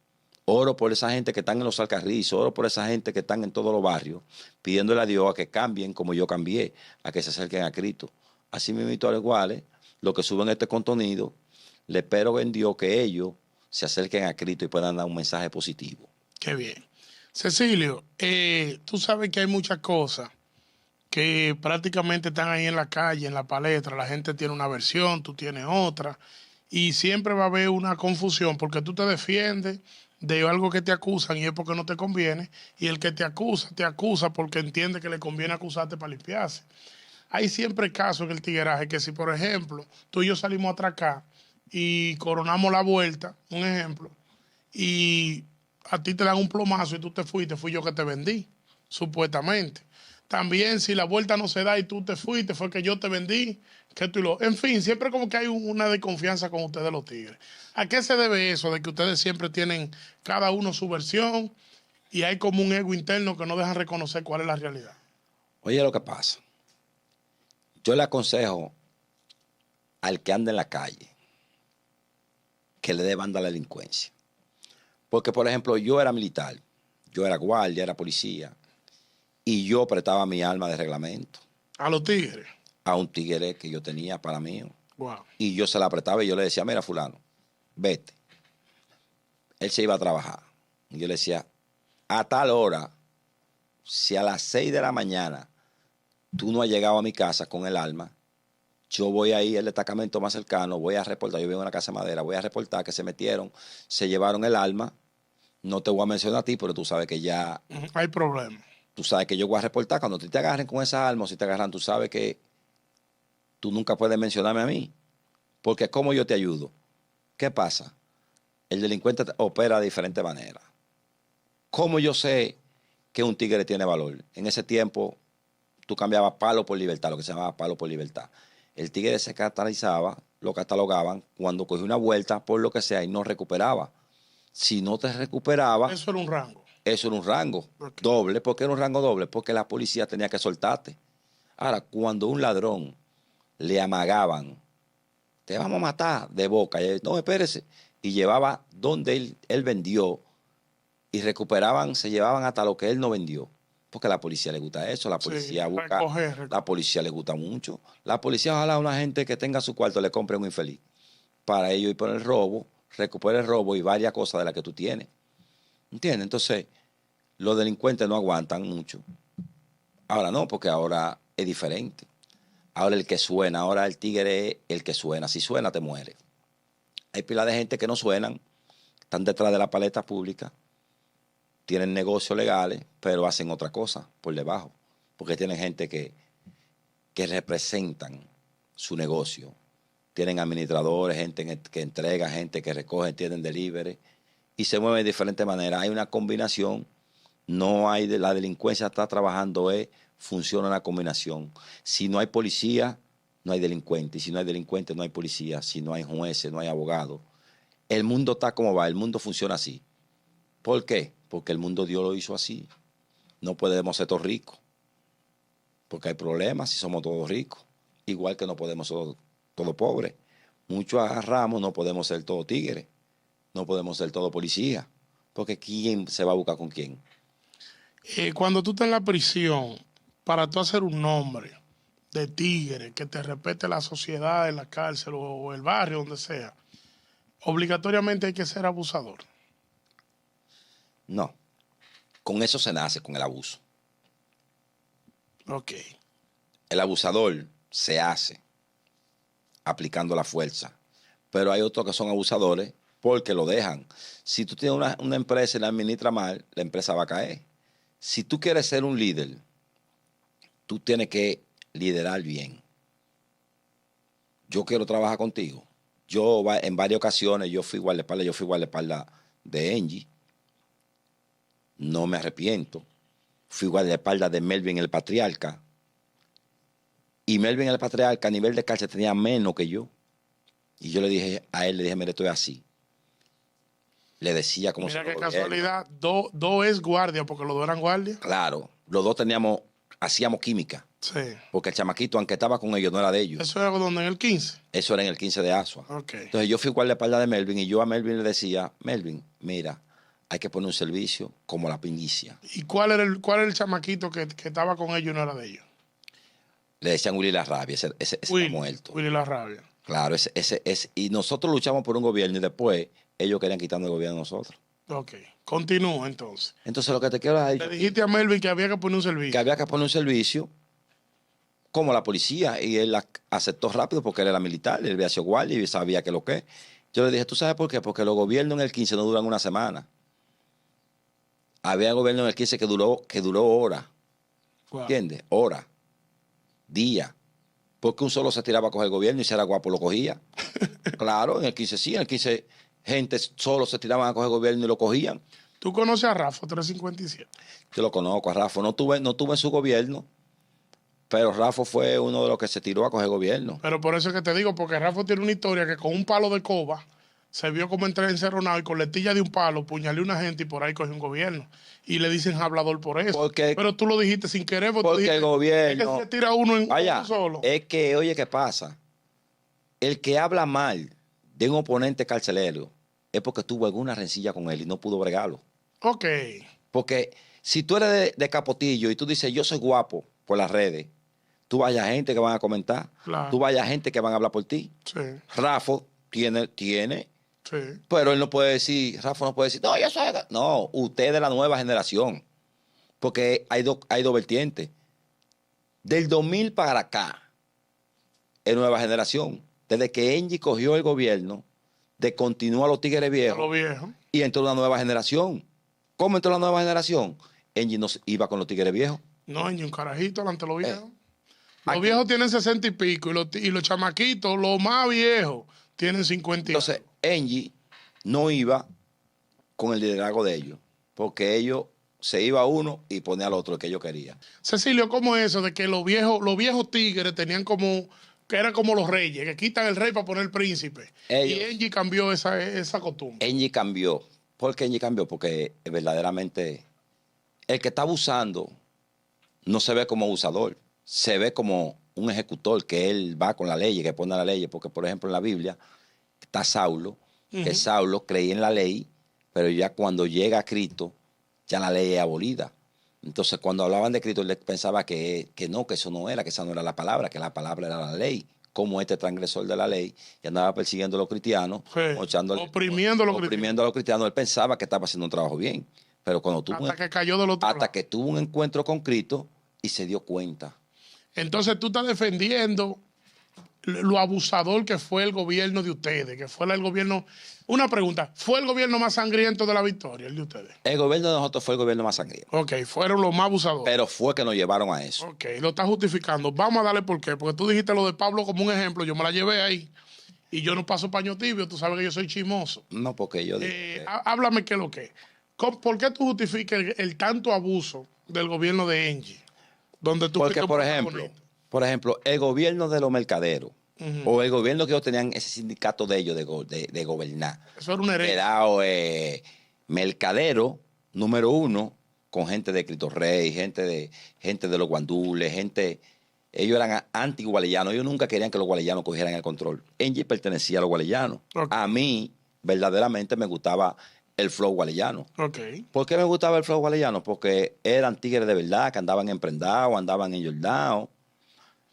Oro por esa gente que están en los Alcarrizos, oro por esa gente que están en todos los barrios, pidiéndole a Dios a que cambien como yo cambié, a que se acerquen a Cristo. Así mismo, al igual, los que suben este contenido, le espero en Dios que ellos se acerquen a Cristo y puedan dar un mensaje positivo. Qué bien. Cecilio, tú sabes que hay muchas cosas que prácticamente están ahí en la calle, en la palestra. La gente tiene una versión, tú tienes otra. Y siempre va a haber una confusión porque tú te defiendes de algo que te acusan y es porque no te conviene. Y el que te acusa porque entiende que le conviene acusarte para limpiarse. Hay siempre casos en el tigueraje que si, por ejemplo, tú y yo salimos a atracar y coronamos la vuelta, un ejemplo, y a ti te dan un plomazo y tú te fuiste, fui yo que te vendí, supuestamente. También si la vuelta no se da y tú te fuiste, fue que yo te vendí, que tú lo... En fin, siempre como que hay una desconfianza con ustedes los tigres. ¿A qué se debe eso de que ustedes siempre tienen cada uno su versión y hay como un ego interno que no dejan reconocer cuál es la realidad? Oye, lo que pasa. Yo le aconsejo al que anda en la calle que le dé banda a la delincuencia. Porque, por ejemplo, yo era militar, yo era guardia, era policía, y yo prestaba mi arma de reglamento. ¿A los tigres? A un tigre que yo tenía para mí. Wow. Y yo se la prestaba y yo le decía, mira, fulano, vete. Él se iba a trabajar. Y yo le decía, a tal hora, si a las 6 de la mañana tú no has llegado a mi casa con el arma, yo voy ahí al destacamento más cercano, voy a reportar, yo vivo en una casa de madera, voy a reportar que se metieron, se llevaron el arma. No te voy a mencionar a ti, pero tú sabes que ya, Hay problema. tú sabes que yo voy a reportar. Cuando te agarren con esa arma, o si te agarran, tú sabes que tú nunca puedes mencionarme a mí. Porque ¿cómo yo te ayudo? ¿Qué pasa? El delincuente opera de diferente manera. ¿Cómo yo sé que un tigre tiene valor? En ese tiempo, tú cambiabas palo por libertad, lo que se llamaba palo por libertad. El tigre se catalizaba, lo catalogaban cuando cogía una vuelta por lo que sea y no recuperaba. Si no te recuperaba, Eso era un rango. eso era un rango Ok. doble. ¿Por qué era un rango doble? Porque la policía tenía que soltarte. Ahora, cuando un ladrón le amagaban, te vamos a matar de boca, y él, no, espérese, y llevaba donde él vendió y recuperaban, se llevaban hasta lo que él no vendió. Porque a la policía le gusta eso, la Sí, policía busca, recoger. la policía le gusta mucho. La policía, ojalá a una gente que tenga su cuarto le compre un infeliz. Para ello ir por el robo, recupera el robo y varias cosas de las que tú tienes. ¿Entiendes? Entonces, los delincuentes no aguantan mucho. Ahora no, porque ahora es diferente. Ahora el que suena, ahora el tigre es el que suena. Si suena, te muere. Hay pila de gente que no suenan, están detrás de la paleta pública, tienen negocios legales, pero hacen otra cosa por debajo. Porque tienen gente que representan su negocio. Tienen administradores, gente que entrega, gente que recoge, tienen delivery y se mueven de diferentes maneras. Hay una combinación, no hay la delincuencia está trabajando, funciona una combinación. Si no hay policía, no hay delincuente. Y si no hay delincuente, no hay policía. Si no hay jueces, no hay abogados. El mundo está como va, el mundo funciona así. ¿Por qué? Porque el mundo Dios lo hizo así. No podemos ser todos ricos, porque hay problemas si somos todos ricos. Igual que no podemos ser todos pobres. Muchos agarramos, no podemos ser todos tigres, no podemos ser todos policías, porque ¿quién se va a buscar con quién? Cuando tú estás en la prisión, para tú hacer un nombre de tigre, que te respete la sociedad en la cárcel o el barrio, donde sea, obligatoriamente hay que ser abusador. No, con eso se nace, con el abuso. Ok. El abusador se hace aplicando la fuerza, pero hay otros que son abusadores porque lo dejan. Si tú tienes una empresa y la administras mal, la empresa va a caer. Si tú quieres ser un líder, tú tienes que liderar bien. Yo quiero trabajar contigo. En varias ocasiones yo fui guardaespaldas de Engie. No me arrepiento. Fui guardaespaldas de Melvin el Patriarca. Y Melvin el Patriarca a nivel de cárcel tenía menos que yo. Y yo le dije a él, mire, estoy así. Le decía cómo se Mira lo qué gobierno. casualidad, dos es guardia, porque los dos eran guardia. Claro, los dos hacíamos química. Sí. Porque el chamaquito, aunque estaba con ellos, no era de ellos. Eso era donde en el 15. Eso era en el 15 de Asua. Ok. Entonces yo fui guardaespaldas de Melvin y yo a Melvin le decía, Melvin, mira, hay que poner un servicio como la pingicia. ¿Y cuál era el chamaquito que estaba con ellos y no era de ellos? Le decían Willy la rabia, ese está muerto. Willy la rabia. Claro, y nosotros luchamos por un gobierno y después ellos querían quitarnos el gobierno a nosotros. Ok. Continúa entonces. Entonces lo que te quiero Le decir dijiste a Melvin que había que poner un que servicio. había que poner un servicio como la policía y él aceptó rápido porque él era militar, él había sido guardia y sabía que lo que es. Yo le dije, ¿tú sabes por qué? Porque los gobiernos en el 15 no duran una semana. Había gobierno en el 15 que duró horas, Wow. ¿entiendes? Horas, días. Porque un solo se tiraba a coger el gobierno y si era guapo lo cogía. Claro, en el 15 sí, en el 15 gente solo se tiraban a coger el gobierno y lo cogían. ¿Tú conoces a Rafa 357? Yo lo conozco a Rafa, no tuve en su gobierno, pero Rafa fue uno de los que se tiró a coger gobierno. Pero por eso es que te digo, porque Rafa tiene una historia que con un palo de coba se vio como entrar encerronado y con letilla de un palo puñalé a una gente y por ahí cogió un gobierno. Y le dicen hablador por eso. Pero tú lo dijiste sin querer. Tú Porque dijiste, el gobierno... es que se tira uno en Vaya, uno solo. es que, oye, ¿qué pasa? El que habla mal de un oponente carcelero es porque tuvo alguna rencilla con él y no pudo bregarlo. Ok. Porque si tú eres de Capotillo y tú dices, yo soy guapo por las redes, tú vayas gente que van a comentar, Claro. tú vayas gente que van a hablar por ti. Sí. Rafa tiene, Sí. pero él no puede decir, Rafa no puede decir, no, yo soy... No, usted es de la nueva generación. Porque hay dos vertientes. Del 2000 para acá, es nueva generación. Desde que Engie cogió el gobierno, descontinuó a los tigres A viejos lo viejo. y entró una nueva generación. ¿Cómo entró la nueva generación? Engie no iba con los tigres viejos. No, ni un carajito delante de los viejos. Los Aquí- viejos tienen 60 y pico y los chamaquitos, los más viejos, tienen 50 y Entonces, algo. Engie no iba con el liderazgo de ellos, porque ellos se iba uno y ponía al otro el que ellos querían. Cecilio, ¿cómo es eso de que los viejos tigres tenían como, que eran como los reyes, que quitan el rey para poner el príncipe? Y Ellos- Engie cambió esa costumbre. Engie cambió. ¿Por qué Engie cambió? Porque verdaderamente el que está abusando no se ve como abusador, se ve como un ejecutor, que él va con la ley, que pone la ley. Porque, por ejemplo, en la Biblia está Saulo, que Saulo creía en la ley, pero ya cuando llega a Cristo, ya la ley es abolida. Entonces, cuando hablaban de Cristo, él pensaba que no, que eso no era, que esa no era la palabra, que la palabra era la ley. Como este transgresor de la ley y andaba persiguiendo a los cristianos, Sí, oprimiendo a los cristianos, él pensaba que estaba haciendo un trabajo bien. Pero cuando tuvo, hasta que cayó del otro hasta lado. que tuvo un encuentro con Cristo y se dio cuenta. Entonces tú estás defendiendo lo abusador que fue el gobierno de ustedes, que fue el gobierno... Una pregunta, ¿fue el gobierno más sangriento de la victoria, el de ustedes? El gobierno de nosotros fue el gobierno más sangriento. Ok, fueron los más abusadores. Pero fue que nos llevaron a eso. Ok, lo estás justificando. Vamos a darle por qué. Porque tú dijiste lo de Pablo como un ejemplo. Yo me la llevé ahí. Y yo no paso paño tibio. Tú sabes que yo soy chismoso. No, porque yo digo Háblame qué es lo que es. ¿Por qué tú justificas el tanto abuso del gobierno de Engie? Donde tú porque, fuiste un por ejemplo, el gobierno de los mercaderos o el gobierno que ellos tenían ese sindicato de ellos de gobernar. Eso era una herencia. Era mercadero número uno con gente de Cristo Rey, gente de los guandules, ellos eran anti-gualeyanos. Ellos nunca querían que los gualeyanos cogieran el control. Engie pertenecía a los gualeyanos. Ok. A mí, verdaderamente, me gustaba el flow gualeyano. Ok. ¿Por qué me gustaba el flow gualeyano? Porque eran tigres de verdad, que andaban emprendados, andaban enyordados,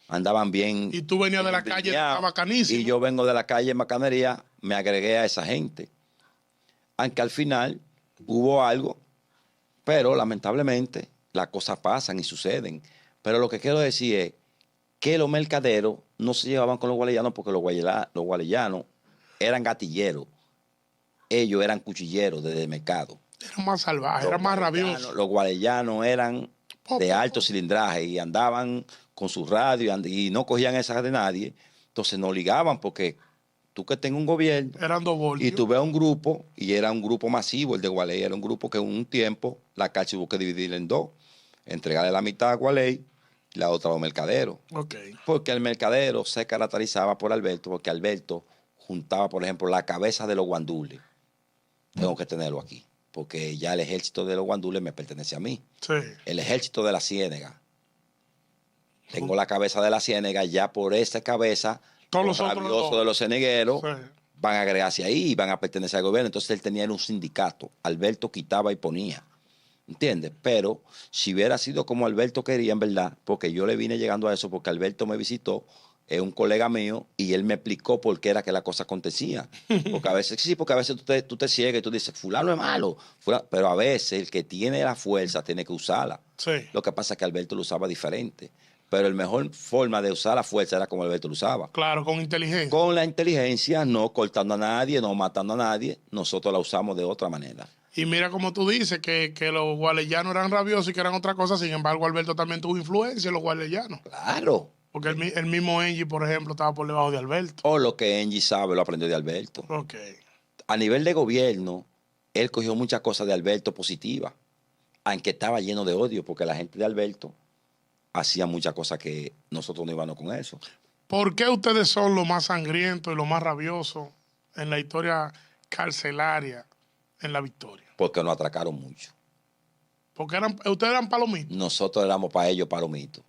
andaban bien. Y tú venías de la calle, estaba bacanísimo. Y yo vengo de la calle Macanería, me agregué a esa gente. Aunque al final hubo algo, pero lamentablemente las cosas pasan y suceden. Pero lo que quiero decir es que los mercaderos no se llevaban con los gualeyanos porque los gualeyanos eran gatilleros. Ellos eran cuchilleros desde el mercado. Era más salvaje, era más rabioso. Los gualeyanos eran de alto cilindraje y andaban con su radio y no cogían esas de nadie. Entonces no ligaban porque tú que tengas un gobierno Eran dos voltios. y tú ves un grupo, y era un grupo masivo, el de Gualey era un grupo que en un tiempo la cárcel hubo que dividirla en dos. Entregarle la mitad a Gualey y la otra a los mercaderos. Ok. Porque el mercadero se caracterizaba por Alberto, porque Alberto juntaba, por ejemplo, la cabeza de los guandules. Tengo que tenerlo aquí, porque ya el ejército de los guandules me pertenece a mí. Sí. El ejército de la Ciénega. Tengo la cabeza de la Ciénega, ya por esa cabeza, Todos los los otros rabiosos dos. de los cenegueros Sí. van a agregarse ahí y van a pertenecer al gobierno. Entonces él tenía un sindicato. Alberto quitaba y ponía. ¿Entiendes? Pero si hubiera sido como Alberto quería, en verdad, porque yo le vine llegando a eso, porque Alberto me visitó, es un colega mío, y él me explicó por qué era que la cosa acontecía. Porque a veces, sí, porque a veces tú te ciegas y tú dices, fulano es malo. Pero a veces el que tiene la fuerza tiene que usarla. Sí. Lo que pasa es que Alberto lo usaba diferente. Pero la mejor forma de usar la fuerza era como Alberto lo usaba. Claro, con inteligencia. Con la inteligencia, no cortando a nadie, no matando a nadie, nosotros la usamos de otra manera. Y mira como tú dices que los gualeyanos eran rabiosos y que eran otra cosa. Sin embargo, Alberto también tuvo influencia en los gualeyanos. Claro. Porque el mismo Engie, por ejemplo, estaba por debajo de Alberto. O lo que Engie sabe lo aprendió de Alberto. Ok. A nivel de gobierno, él cogió muchas cosas de Alberto positivas, aunque estaba lleno de odio, porque la gente de Alberto hacía muchas cosas que nosotros no íbamos con eso. ¿Por qué ustedes son los más sangrientos y los más rabiosos en la historia carcelaria en la victoria? Porque nos atracaron mucho. Porque ustedes eran palomitos. Nosotros éramos para ellos palomitos.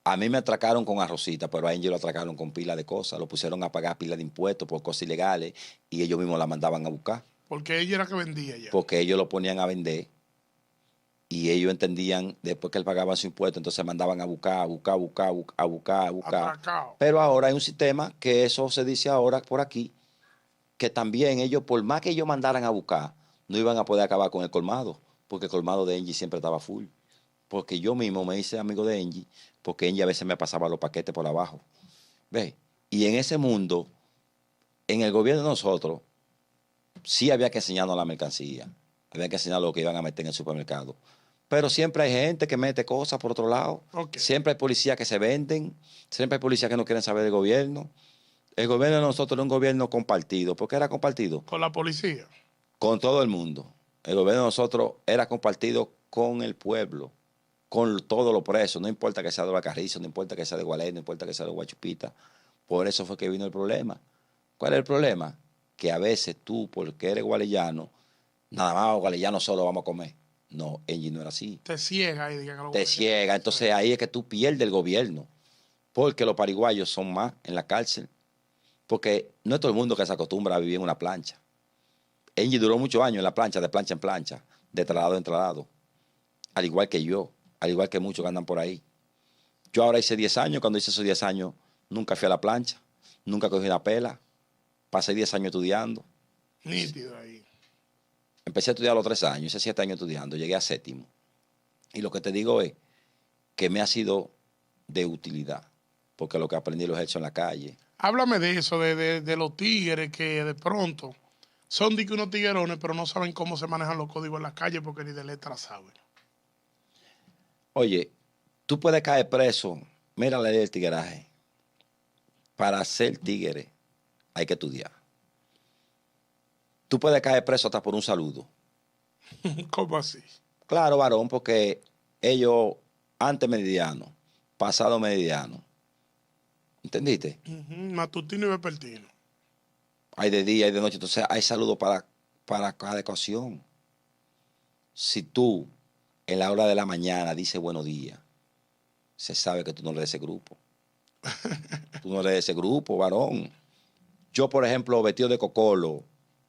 A mí me atracaron con arrocita, pero a ellos lo atracaron con pila de cosas. Lo pusieron a pagar pila de impuestos por cosas ilegales y ellos mismos la mandaban a buscar. Porque ella era que vendía ya. Porque ellos lo ponían a vender y ellos entendían, después que él pagaba su impuesto, entonces mandaban a buscar. Atracado. Pero ahora hay un sistema que eso se dice ahora por aquí, que también ellos, por más que ellos mandaran a buscar, no iban a poder acabar con el colmado, porque el colmado de Engie siempre estaba full. Porque yo mismo me hice amigo de Engie, porque Engie a veces me pasaba los paquetes por abajo. ¿Ves? Y en ese mundo, en el gobierno de nosotros, sí había que enseñarnos la mercancía. Había que enseñar lo que iban a meter en el supermercado. Pero siempre hay gente que mete cosas por otro lado. Okay. Siempre hay policías que se venden. Siempre hay policías que no quieren saber del gobierno. El gobierno de nosotros era un gobierno compartido. ¿Por qué era compartido? Con la policía. Con todo el mundo. El gobierno de nosotros era compartido con el pueblo, con todos los presos. No importa que sea de Bacarrizo, no importa que sea de Gualey, no importa que sea de Guachupita. Por eso fue que vino el problema. ¿Cuál es el problema? Que a veces tú, porque eres gualeyano, nada más gualeyano solo vamos a comer. No, Angie no era así. Te ciega ahí. Te ciega. Entonces ahí es que tú pierdes el gobierno. Porque los pariguayos son más en la cárcel. Porque no es todo el mundo que se acostumbra a vivir en una plancha. Angie duró muchos años en la plancha, de plancha en plancha, de trasladado en trasladado. Al igual que yo, al igual que muchos que andan por ahí. Yo ahora hice 10 años. Cuando hice esos 10 años, nunca fui a la plancha. Nunca cogí una pela. Pasé 10 años estudiando. Nítido ahí. Empecé a estudiar a los 3 años, hice 7 años estudiando, llegué a séptimo. Y lo que te digo es que me ha sido de utilidad, porque lo que aprendí lo he hecho en la calle. Háblame de eso, de los tigres que de pronto son de que unos tiguerones, pero no saben cómo se manejan los códigos en la calle porque ni de letra saben. Oye, tú puedes caer preso, mira la ley del tigueraje. Para ser tigre hay que estudiar. Tú puedes caer preso hasta por un saludo. ¿Cómo así? Claro, varón, porque ellos antes meridiano, pasado meridiano. ¿Entendiste? Matutino y vespertino. Hay de día, hay de noche. Entonces hay saludos para cada ocasión. Si tú en la hora de la mañana dices buenos días, se sabe que tú no eres de ese grupo. Tú no eres de ese grupo, varón. Yo, por ejemplo, vestido de cocolo,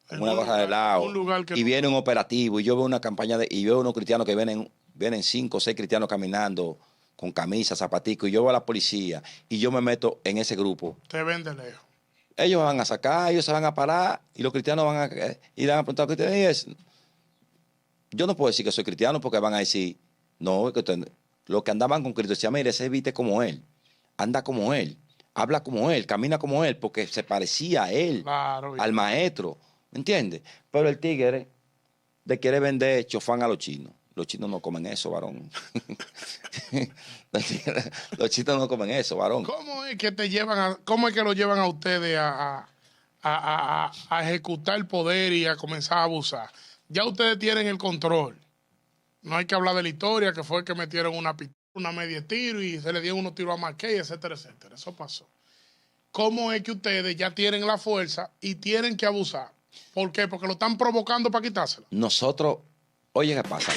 con una gorra de lado, y viene un operativo, y yo veo una campaña y veo unos cristianos que vienen 5 o 6 cristianos caminando con camisa, zapaticos, y yo veo a la policía, y yo me meto en ese grupo. Te ven de lejos. Ellos van a sacar, ellos se van a parar, y los cristianos van a ir a preguntar, ¿qué es? Yo no puedo decir que soy cristiano porque van a decir, no, es que los que andaban con Cristo decían, mire, ese viste como él, anda como él, habla como él, camina como él, porque se parecía a él, claro, al maestro, ¿me entiendes? Pero el tigre le quiere vender chofán a los chinos. Los chinos no comen eso, varón. Los chinos no comen eso, varón. ¿Cómo es que cómo es que lo llevan a ustedes a ejecutar el poder y a comenzar a abusar? Ya ustedes tienen el control. No hay que hablar de la historia, que fue que metieron una media tiro y se le dieron unos tiros a Marqués, etcétera, etcétera. Eso pasó. ¿Cómo es que ustedes ya tienen la fuerza y tienen que abusar? ¿Por qué? Porque lo están provocando para quitársela. Nosotros, oye, ¿qué pasa?